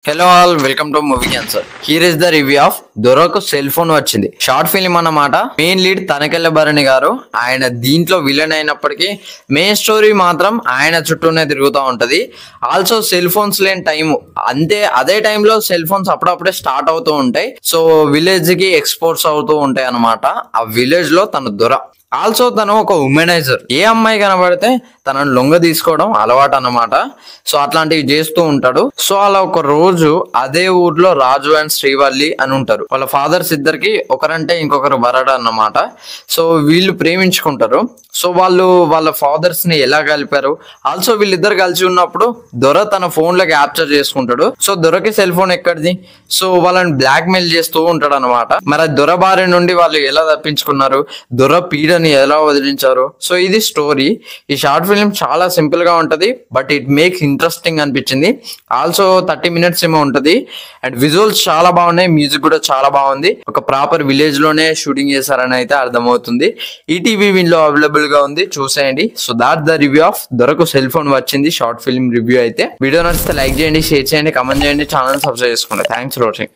Hello all welcome to movie cancer. Here is the review of దొరకు cell phone వచ్చింది. Short film అన్నమాట. Main lead Tanikella Bharani గారు. ఆయన దీంట్లో విలన్ అయినప్పటికీ మెయిన్ స్టోరీ మాత్రం ఆయన చుట్టూనే తిరుగుతూ ఉంటది. ఆల్సో సెల్ ఫోన్స్ లేని టైము అదే టైంలో సెల్ ఫోన్స్ అప్పుడప్పుడే స్టార్ట్ అవుతూ ఉంటాయి. సో విలేజ్ కి ఎక్స్పోర్ట్స్ అవుతూ ఉంటాయి అన్నమాట. ఆ విలేజ్ లో తన దొర. ఆల్సో తను ఒక ఉమెనైజర్. ఏ అమ్మాయి కనబడితే తనను లొంగ తీసుకోవడం అలవాటు అన్నమాట. సో అట్లాంటివి చేస్తూ ఉంటాడు. సో అలా ఒక రోజు అదే ఊర్లో రాజు అండ్ శ్రీవల్లి అని ఉంటారు. వాళ్ళ ఫాదర్స్ ఇద్దరికి ఒకరంటే ఇంకొకరు భరడ్ అన్నమాట. సో వీళ్ళు ప్రేమించుకుంటారు. సో వాళ్ళు వాళ్ళ ఫాదర్స్ ని ఎలా కలిపారు. ఆల్సో వీళ్ళిద్దరు కలిసి ఉన్నప్పుడు దొర తన ఫోన్ లో క్యాప్చర్ చేసుకుంటాడు. సో దొరకి సెల్ ఫోన్ ఎక్కడిది. సో వాళ్ళని బ్లాక్ మెయిల్ చేస్తూ ఉంటాడు అనమాట. మరి దొర బారి నుండి వాళ్ళు ఎలా తప్పించుకున్నారు, దొర పీడని ఎలా వదిలించారు. సో ఇది స్టోరీ. ఈ షార్ట్ ఫిల్మ్ చాలా సింపుల్ గా ఉంటది, బట్ ఇట్ మేక్స్ ఇంట్రెస్టింగ్ అనిపించింది. ఆల్సో 30 minutes ఏమో ఉంటది. అండ్ విజువల్స్ చాలా బాగున్నాయి, మ్యూజిక్ కూడా చాలా బాగుంది. ఒక ప్రాపర్ విలేజ్ లోనే షూటింగ్ చేశారని అయితే అర్థమవుతుంది. ఈటీవీ విన్ లో అవైలబుల్ గా ఉంది, చూసేయండి. So that the review of దొరకు సెల్ ఫోన్ వచ్చింది షార్ట్ ఫిల్మ్ రివ్యూ అయితే. వీడియో నచ్చితే లైక్ చేయండి, షేర్ చేయండి, కమెంట్ చేయండి, ఛానల్ సబ్స్క్రైబ్ చేసుకోండి. Thanks for watching.